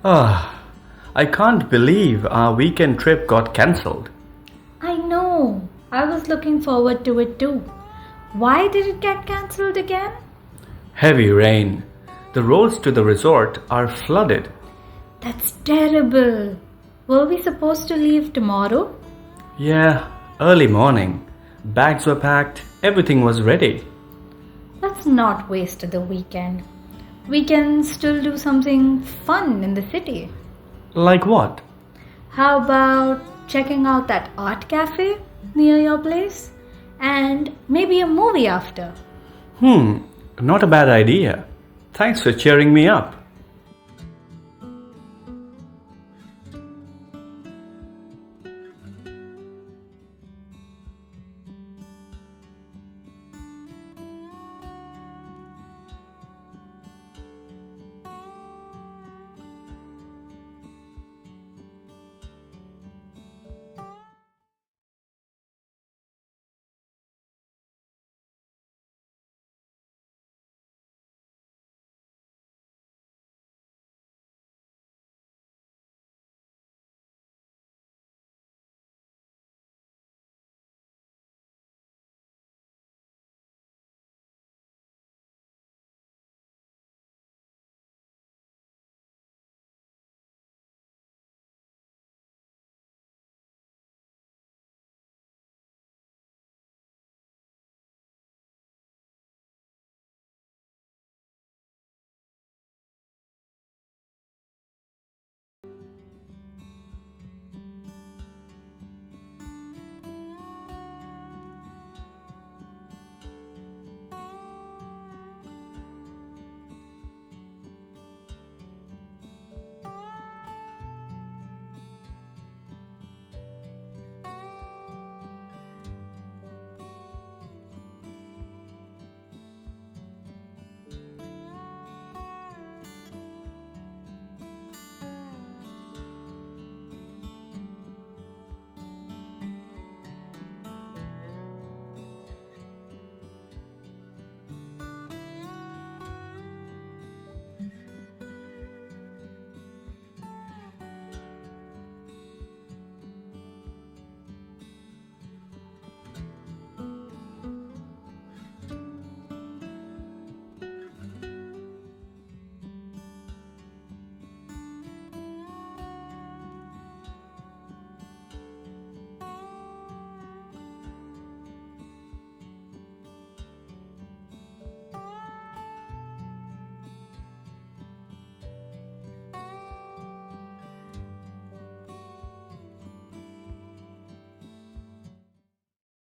Ah, I can't believe our weekend trip got cancelled. I know. I was looking forward to it too. Why did it get cancelled again? Heavy rain. The roads to the resort are flooded. That's terrible. Were we supposed to leave tomorrow? Yeah, early morning. Bags were packed, everything was ready. Let's not waste the weekend. We can still do something fun in the city. Like what? How about checking out that art cafe near your place? And maybe a movie after. Not a bad idea. Thanks for cheering me up.